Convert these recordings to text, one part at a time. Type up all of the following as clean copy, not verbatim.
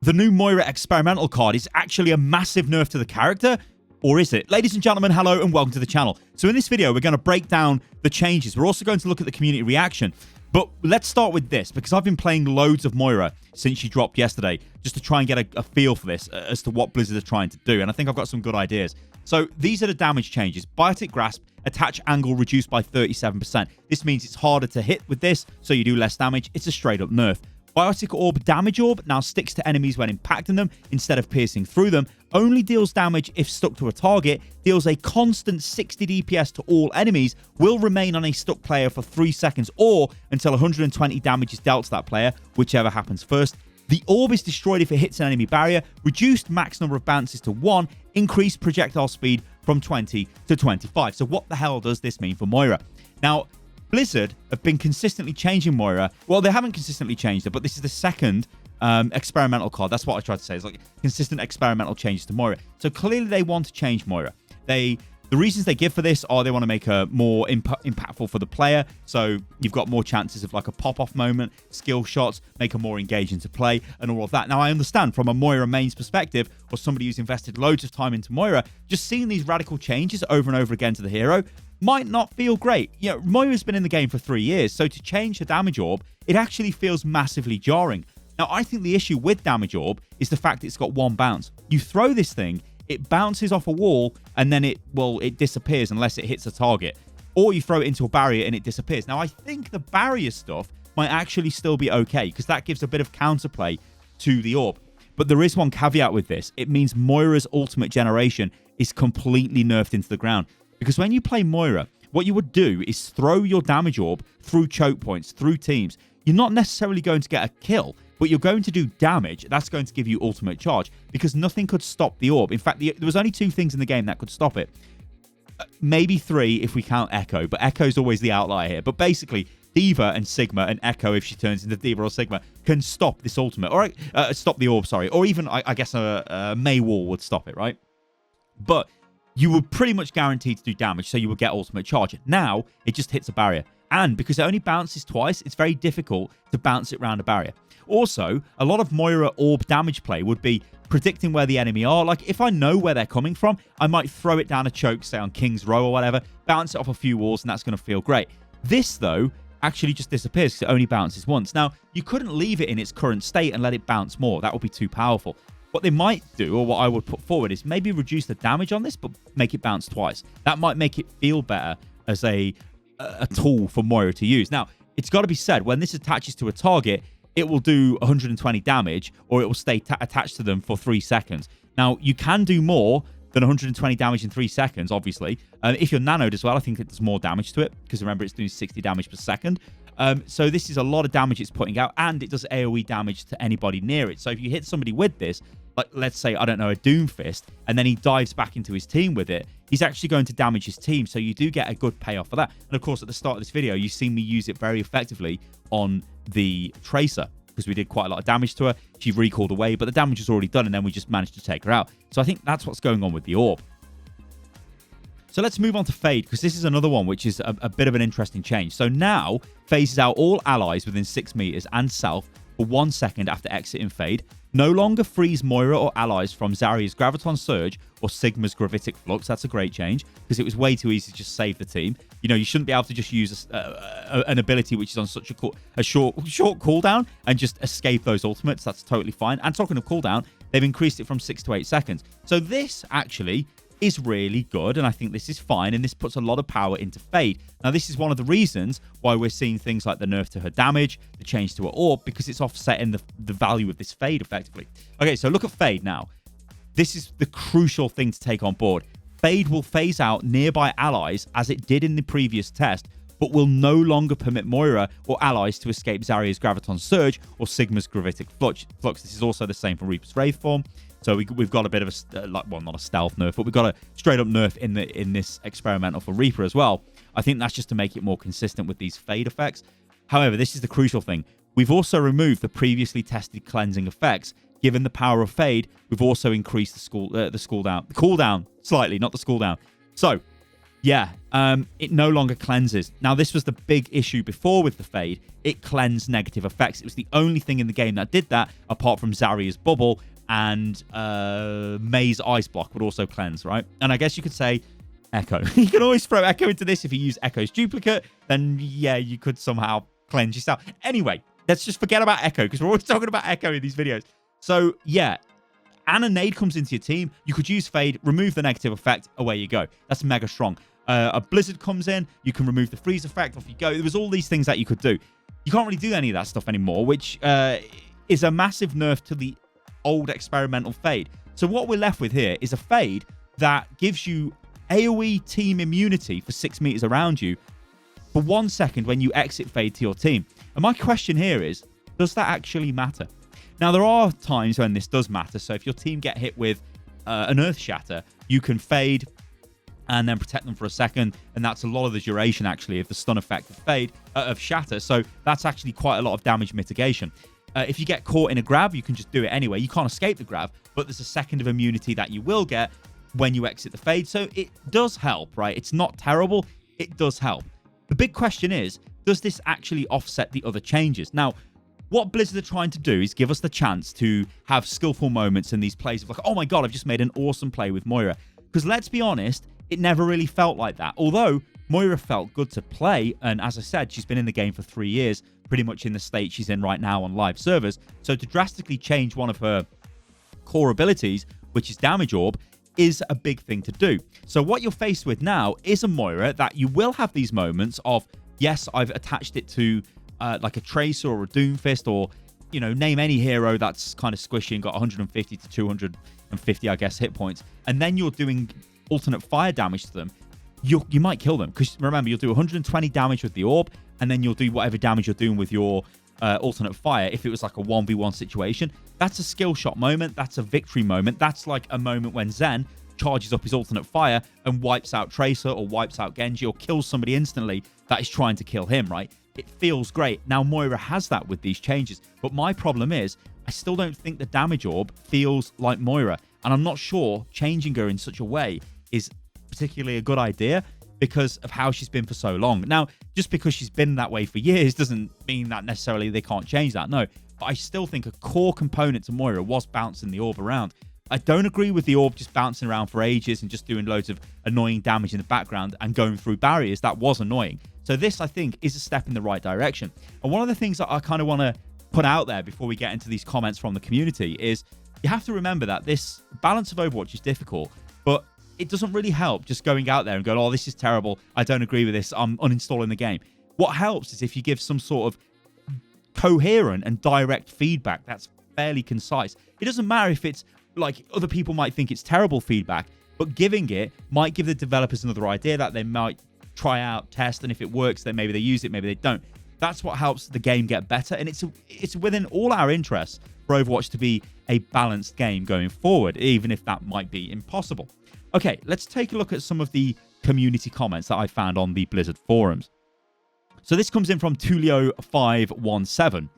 the new Moira Experimental card is actually a massive nerf to the character, or is it? Ladies and gentlemen, hello and welcome to the channel. So in this video, we're going to break down the changes. We're also going to look at the community reaction. But let's start with this, because I've been playing loads of Moira since she dropped yesterday, just to try and get a feel for this as to what Blizzard are trying to do. And I think I've got some good ideas. So these are the damage changes. Biotic Grasp, attach angle reduced by 37%. This means it's harder to hit with this, so you do less damage. It's a straight up nerf. Biotic Orb Damage Orb now sticks to enemies when impacting them instead of piercing through them. Only deals damage if stuck to a target. Deals a constant 60 DPS to all enemies. Will remain on a stuck player for 3 seconds or until 120 damage is dealt to that player, whichever happens first. The orb is destroyed if it hits an enemy barrier. Reduced max number of bounces to 1. Increased projectile speed from 20 to 25. So what the hell does this mean for Moira? Now, Blizzard have been consistently changing Moira. Well, they haven't consistently changed it, but this is the second experimental card. That's what I tried to say. It's like consistent experimental changes to Moira. So clearly they want to change Moira. The reasons they give for this are they want to make her more impactful for the player. So you've got more chances of like a pop-off moment, skill shots, make her more engaging to play, and all of that. Now, I understand from a Moira mains perspective, or somebody who's invested loads of time into Moira, just seeing these radical changes over and over again to the hero might not feel great. You know, Moira's been in the game for 3 years, so to change her damage orb, it actually feels massively jarring. Now, I think the issue with damage orb is the fact it's got one bounce. You throw this thing, it bounces off a wall, and then it disappears unless it hits a target. Or you throw it into a barrier and it disappears. Now, I think the barrier stuff might actually still be okay, because that gives a bit of counterplay to the orb. But there is one caveat with this. It means Moira's ultimate generation is completely nerfed into the ground. Because when you play Moira, what you would do is throw your damage orb through choke points, through teams. You're not necessarily going to get a kill, but you're going to do damage. That's going to give you ultimate charge, because nothing could stop the orb. In fact, there was only 2 things in the game that could stop it. Maybe 3 if we count Echo, but Echo's always the outlier here. But basically, D.Va and Sigma, and Echo, if she turns into D.Va or Sigma, can stop this ultimate. Or stop the orb, sorry. Or even, I guess, a Mei Wall would stop it, right? But you were pretty much guaranteed to do damage, so you would get ultimate charge. Now, it just hits a barrier. And because it only bounces twice, it's very difficult to bounce it around a barrier. Also, a lot of Moira orb damage play would be predicting where the enemy are. Like, if I know where they're coming from, I might throw it down a choke, say on King's Row or whatever, bounce it off a few walls, and that's going to feel great. This, though, actually just disappears because it only bounces once. Now, you couldn't leave it in its current state and let it bounce more. That would be too powerful. What they might do, or what I would put forward, is maybe reduce the damage on this, but make it bounce twice. That might make it feel better as a tool for Moira to use. Now, it's got to be said, when this attaches to a target, it will do 120 damage, or it will stay attached to them for 3 seconds. Now, you can do more than 120 damage in 3 seconds, obviously. If you're nanoed as well, I think it does more damage to it, because remember, it's doing 60 damage per second. So this is a lot of damage it's putting out, and it does AoE damage to anybody near it. So if you hit somebody with this, like, let's say, I don't know, a Doomfist, and then he dives back into his team with it, he's actually going to damage his team. So you do get a good payoff for that. And of course, at the start of this video, you've seen me use it very effectively on the Tracer, because we did quite a lot of damage to her. She recalled away, but the damage was already done, and then we just managed to take her out. So I think that's what's going on with the orb. So let's move on to Fade, because this is another one which is a bit of an interesting change. So now, phases out all allies within 6 meters and self for 1 second after exiting Fade. No longer frees Moira or allies from Zarya's Graviton Surge or Sigma's Gravitic Flux. That's a great change, because it was way too easy to just save the team. You know, you shouldn't be able to just use an ability which is on such a short cooldown and just escape those ultimates. That's totally fine. And talking of cooldown, they've increased it from 6 to 8 seconds. So this actually is really good, and I think this is fine, and this puts a lot of power into Fade. Now, this is one of the reasons why we're seeing things like the nerf to her damage, the change to her orb, because it's offsetting the value of this Fade effectively. Okay, so look at Fade now. This is the crucial thing to take on board. Fade will phase out nearby allies as it did in the previous test, but will no longer permit Moira or allies to escape Zarya's Graviton Surge or Sigma's Gravitic Flux. This is also the same for Reaper's Wraith form. So we've got a bit of a, well, not a stealth nerf, but we've got a straight up nerf in this experimental for Reaper as well. I think that's just to make it more consistent with these Fade effects. However, this is the crucial thing. We've also removed the previously tested cleansing effects. Given the power of Fade, we've also increased the cooldown slightly, not the cooldown. So Yeah, it no longer cleanses. Now, this was the big issue before with the Fade. It cleansed negative effects. It was the only thing in the game that did that, apart from Zarya's Bubble, and May's Ice Block would also cleanse, right? And I guess you could say Echo. You can always throw Echo into this. If you use Echo's duplicate, then yeah, you could somehow cleanse yourself. Anyway, let's just forget about Echo, because we're always talking about Echo in these videos. So yeah, and a nade comes into your team. You could use Fade, remove the negative effect, away you go. That's mega strong. A Blizzard comes in, you can remove the freeze effect, off you go. There was all these things that you could do. You can't really do any of that stuff anymore, which is a massive nerf to the old experimental Fade. So what we're left with here is a Fade that gives you AoE team immunity for 6 meters around you for 1 second when you exit Fade to your team. And my question here is, does that actually matter? Now, there are times when this does matter. So if your team get hit with an Earth Shatter, you can Fade and then protect them for a second, and that's a lot of the duration, actually, of the stun effect of Fade, of Shatter. So that's actually quite a lot of damage mitigation. If you get caught in a grab, you can just do it anyway. You can't escape the grab, but there's a second of immunity that you will get when you exit the Fade. So it does help, right? It's not terrible. It does help. The big question is, does this actually offset the other changes? Now, what Blizzard are trying to do is give us the chance to have skillful moments in these plays of like, oh my God, I've just made an awesome play with Moira. Because let's be honest, it never really felt like that. Although Moira felt good to play, and as I said, she's been in the game for 3 years, pretty much in the state she's in right now on live servers. So to drastically change one of her core abilities, which is Damage Orb, is a big thing to do. So what you're faced with now is a Moira that you will have these moments of, yes, I've attached it to like a Tracer or a Doomfist, or, you know, name any hero that's kind of squishy and got 150 to 250, I guess, hit points. And then you're doing alternate fire damage to them. You might kill them, because remember, you'll do 120 damage with the orb, and then you'll do whatever damage you're doing with your alternate fire. If it was like a 1v1 situation, that's a skill shot moment. That's a victory moment. That's like a moment when Zen charges up his alternate fire and wipes out Tracer or wipes out Genji or kills somebody instantly that is trying to kill him, right? It feels great. Now, Moira has that with these changes, but my problem is I still don't think the Damage Orb feels like Moira, and I'm not sure changing her in such a way is particularly a good idea because of how she's been for so long. Now, just because she's been that way for years doesn't mean that necessarily they can't change that, no. But I still think a core component to Moira was bouncing the orb around. I don't agree with the orb just bouncing around for ages and just doing loads of annoying damage in the background and going through barriers. That was annoying. So this, I think, is a step in the right direction. And one of the things that I kind of want to put out there before we get into these comments from the community is you have to remember that this balance of Overwatch is difficult, but it doesn't really help just going out there and going, oh, this is terrible, I don't agree with this, I'm uninstalling the game. What helps is if you give some sort of coherent and direct feedback that's fairly concise. It doesn't matter if it's like other people might think it's terrible feedback, but giving it might give the developers another idea that they might try out, test, and if it works, then maybe they use it, maybe they don't. That's what helps the game get better, and it's within all our interests for Overwatch to be a balanced game going forward, even if that might be impossible. Okay, let's take a look at some of the community comments that I found on the Blizzard forums. So this comes in from Tulio517.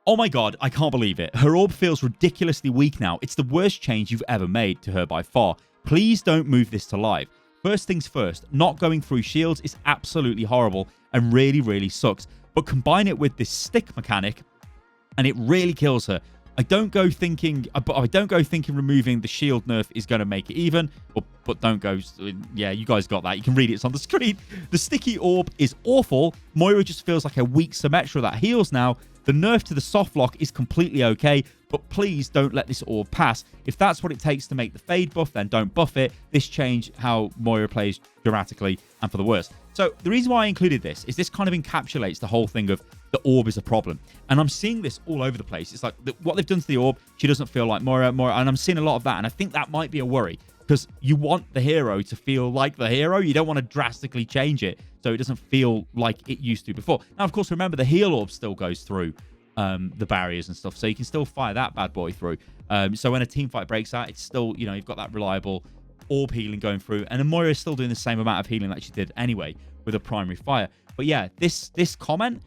Oh my God, I can't believe it. Her orb feels ridiculously weak now. It's the worst change you've ever made to her by far. Please don't move this to live. First things first, not going through shields is absolutely horrible and really, really sucks. But combine it with this stick mechanic and it really kills her. I don't go thinking removing the shield nerf is going to make it even, but don't go, yeah, you guys got that. You can read it, it's on the screen. The sticky orb is awful. Moira just feels like a weak Symmetra that heals now. The nerf to the soft lock is completely okay, but please don't let this orb pass. If that's what it takes to make the fade buff, then don't buff it. This changed how Moira plays dramatically and for the worse. So the reason why I included this is this kind of encapsulates the whole thing of the orb is a problem. And I'm seeing this all over the place. It's like what they've done to the orb, she doesn't feel like Moira, and I'm seeing a lot of that. And I think that might be a worry because you want the hero to feel like the hero. You don't want to drastically change it so it doesn't feel like it used to before. Now, of course, remember the heal orb still goes through the barriers and stuff, so you can still fire that bad boy through. So when a team fight breaks out, it's still, you know, you've got that reliable orb healing going through, and then Moira is still doing the same amount of healing that she did anyway with a primary fire. But yeah, this comment,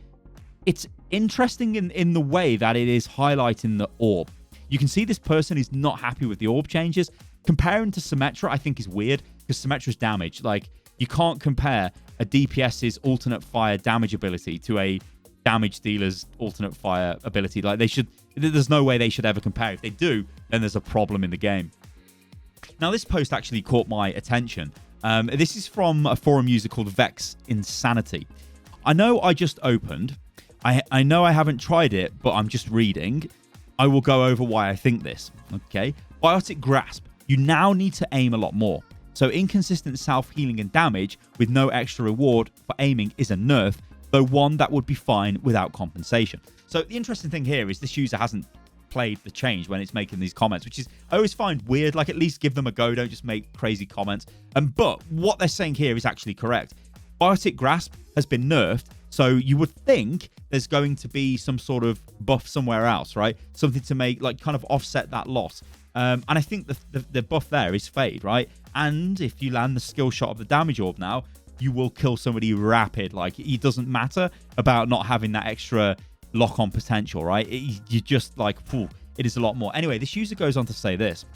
it's interesting in the way that it is highlighting the orb. You can see this person is not happy with the orb changes. Comparing to Symmetra, I think is weird because Symmetra's damage. Like, You can't compare a DPS's alternate fire damage ability to a damage dealer's alternate fire ability. Like, there's no way they should ever compare. If they do, then there's a problem in the game. Now, this post actually caught my attention. This is from a forum user called Vex Insanity. I know I just opened. I know I haven't tried it, but I'm just reading. I will go over why I think this. Okay. Biotic Grasp. You now need to aim a lot more. So inconsistent self-healing and damage with no extra reward for aiming is a nerf, though one that would be fine without compensation. So the interesting thing here is this user hasn't played the change when it's making these comments, which is I always find weird. Like, at least give them a go. Don't just make crazy comments. But what they're saying here is actually correct. Biotic Grasp has been nerfed, so you would think there's going to be some sort of buff somewhere else, right? Something to make, like, kind of offset that loss. And I think the buff there is Fade, right? And if you land the skill shot of the damage orb now, you will kill somebody rapid. Like, it doesn't matter about not having that extra lock-on potential, right? You just, like, phew, it is a lot more. Anyway, this user goes on to say this.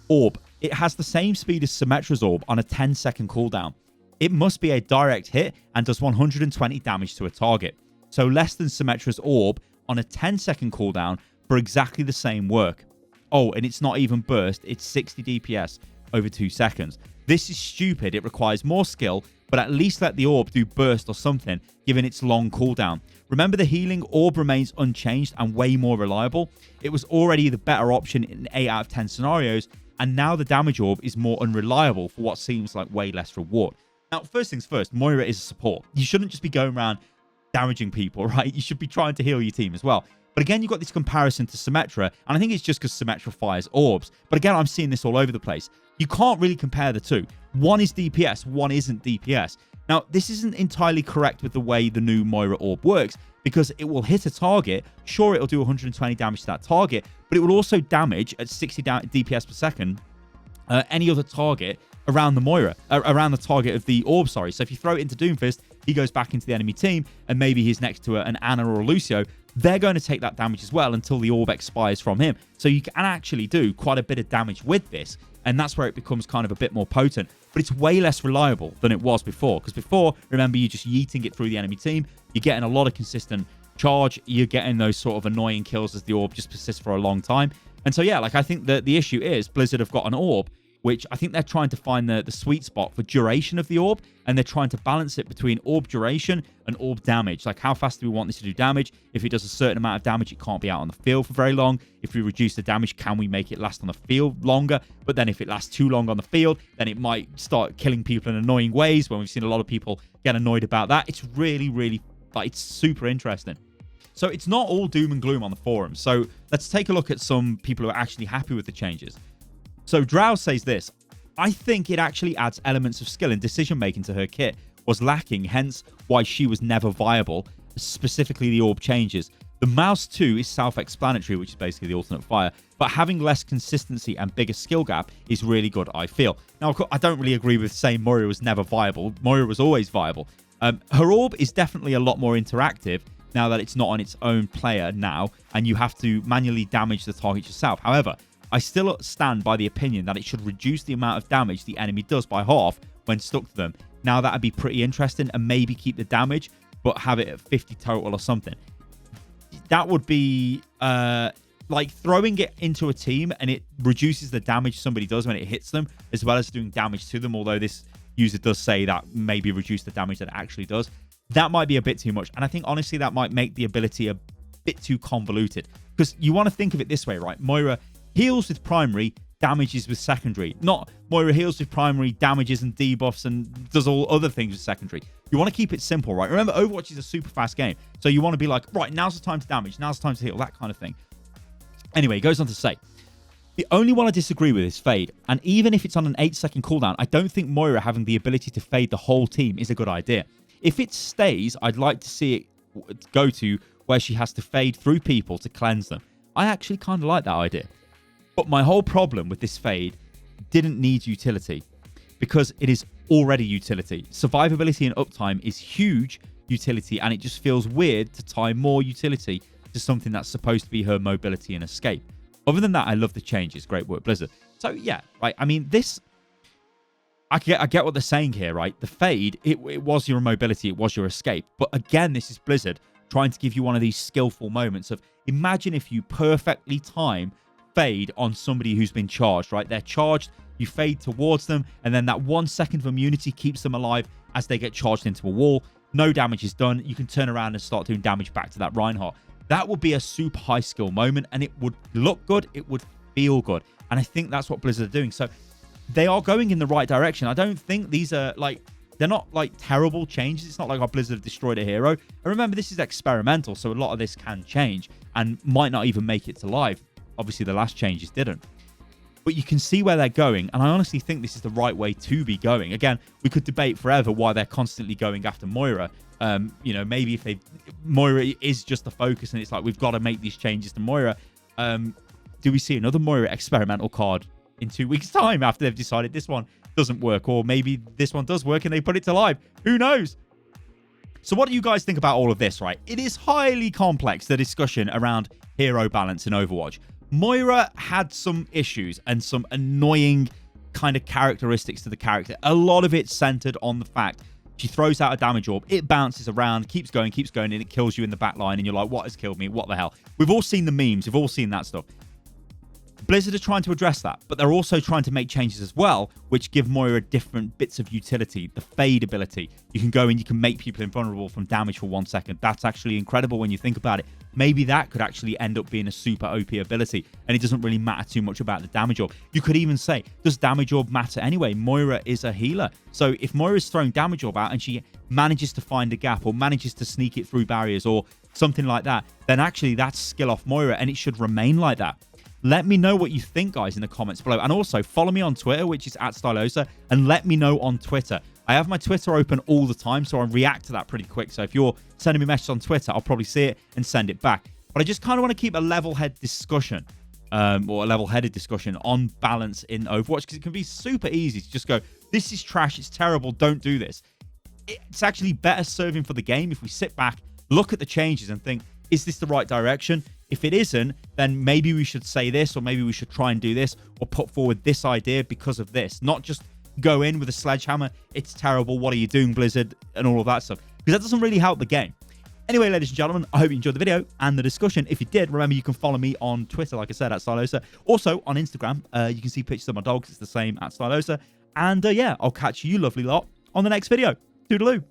Orb. It has the same speed as Symmetra's orb on a 10-second cooldown. It must be a direct hit and does 120 damage to a target. So less than Symmetra's orb on a 10-second cooldown for exactly the same work. Oh, and it's not even burst. It's 60 DPS over 2 seconds. This is stupid. It requires more skill, but at least let the orb do burst or something, given its long cooldown. Remember, the healing orb remains unchanged and way more reliable. It was already the better option in 8 out of 10 scenarios, and now the damage orb is more unreliable for what seems like way less reward. Now, first things first, Moira is a support. You shouldn't just be going around damaging people, right? You should be trying to heal your team as well. But again, you've got this comparison to Symmetra, and I think it's just because Symmetra fires orbs. But again, I'm seeing this all over the place. You can't really compare the two. One is DPS, one isn't DPS. Now, this isn't entirely correct with the way the new Moira orb works, because it will hit a target. Sure, it'll do 120 damage to that target, but it will also damage at 60 DPS per second any other target around the Moira, around the target of the orb, sorry. So if you throw it into Doomfist, he goes back into the enemy team, and maybe he's next to an Ana or a Lucio. They're going to take that damage as well until the orb expires from him. So you can actually do quite a bit of damage with this, and that's where it becomes kind of a bit more potent. But it's way less reliable than it was before, because before, remember, you're just yeeting it through the enemy team. You're getting a lot of consistent charge. You're getting those sort of annoying kills as the orb just persists for a long time. And so, yeah, like, I think that the issue is Blizzard have got an orb, which I think they're trying to find the sweet spot for duration of the orb, and they're trying to balance it between orb duration and orb damage. Like, how fast do we want this to do damage? If it does a certain amount of damage, it can't be out on the field for very long. If we reduce the damage, can we make it last on the field longer? But then if it lasts too long on the field, then it might start killing people in annoying ways, when we've seen a lot of people get annoyed about that. It's really, really, like, it's super interesting. So it's not all doom and gloom on the forums. So let's take a look at some people who are actually happy with the changes. So Drow says this: I think it actually adds elements of skill and decision-making to her kit. Was lacking, hence why she was never viable, specifically the orb changes. The mouse too is self-explanatory, which is basically the alternate fire, but having less consistency and bigger skill gap is really good, I feel. Now, of course, I don't really agree with saying Moira was never viable. Moira was always viable. Her orb is definitely a lot more interactive now that it's not on its own player now, and you have to manually damage the target yourself. However, I still stand by the opinion that it should reduce the amount of damage the enemy does by half when stuck to them. Now that'd be pretty interesting, and maybe keep the damage, but have it at 50 total or something. That would be like throwing it into a team and it reduces the damage somebody does when it hits them, as well as doing damage to them. Although this user does say that maybe reduce the damage that it actually does. That might be a bit too much. And I think, honestly, that might make the ability a bit too convoluted. Because you want to think of it this way, right? Moira heals with primary, damages with secondary. Not Moira heals with primary, damages and debuffs, and does all other things with secondary. You want to keep it simple, right? Remember, Overwatch is a super fast game. So you want to be like, right, now's the time to damage, now's the time to heal, that kind of thing. Anyway, he goes on to say, the only one I disagree with is Fade. And even if it's on an 8-second cooldown, I don't think Moira having the ability to fade the whole team is a good idea. If it stays, I'd like to see it go to where she has to fade through people to cleanse them. I actually kind of like that idea. But my whole problem with this fade didn't need utility, because it is already utility. Survivability and uptime is huge utility, and it just feels weird to tie more utility to something that's supposed to be her mobility and escape. Other than that, I love the changes. Great work, Blizzard. So yeah, right. I mean, this I get what they're saying here, right? The fade, it was your mobility, it was your escape. But again, this is Blizzard trying to give you one of these skillful moments of, imagine if you perfectly time fade on somebody who's been charged, right? They're charged, you fade towards them, and then that 1 second of immunity keeps them alive as they get charged into a wall. No damage is done. You can turn around and start doing damage back to that Reinhardt. That would be a super high skill moment, and it would look good. It would feel good. And I think that's what Blizzard are doing. So they are going in the right direction. I don't think these are like, they're not like terrible changes. It's not like our Blizzard have destroyed a hero. And remember, this is experimental, so a lot of this can change and might not even make it to live. Obviously, the last changes didn't. But you can see where they're going, and I honestly think this is the right way to be going. Again, we could debate forever why they're constantly going after Moira. You know, maybe if Moira is just the focus, and it's like, we've got to make these changes to Moira. Do we see another Moira experimental card in 2 weeks' time after they've decided this one doesn't work? Or maybe this one does work and they put it to live. Who knows? So what do you guys think about all of this, right? It is highly complex, the discussion around hero balance in Overwatch. Moira had some issues and some annoying kind of characteristics to the character. A lot of it centered on the fact she throws out a damage orb, it bounces around, keeps going, and it kills you in the back line, and you're like, what has killed me? What the hell? We've all seen the memes. We've all seen that stuff. Blizzard are trying to address that, but they're also trying to make changes as well, which give Moira different bits of utility. The fade ability. You can go and you can make people invulnerable from damage for 1 second. That's actually incredible when you think about it. Maybe that could actually end up being a super OP ability, and it doesn't really matter too much about the damage orb. You could even say, does damage orb matter anyway? Moira is a healer. So if Moira's throwing damage orb out and she manages to find a gap or manages to sneak it through barriers or something like that, then actually that's skill off Moira, and it should remain like that. Let me know what you think, guys, in the comments below. And also, follow me on Twitter, which is @Stylosa, and let me know on Twitter. I have my Twitter open all the time, so I react to that pretty quick. So if you're sending me a message on Twitter, I'll probably see it and send it back. But I just kind of want to keep a level-headed discussion, or a level-headed discussion on balance in Overwatch, because it can be super easy to just go, this is trash, it's terrible, don't do this. It's actually better serving for the game if we sit back, look at the changes and think, is this the right direction? If it isn't, then maybe we should say this, or maybe we should try and do this, or put forward this idea because of this. Not just go in with a sledgehammer, it's terrible, what are you doing, Blizzard, and all of that stuff. Because that doesn't really help the game. Anyway, ladies and gentlemen, I hope you enjoyed the video and the discussion. If you did, remember you can follow me on Twitter, like I said, @Stylosa. Also, on Instagram, you can see pictures of my dogs. It's the same @Stylosa. And yeah, I'll catch you lovely lot on the next video. Toodaloo.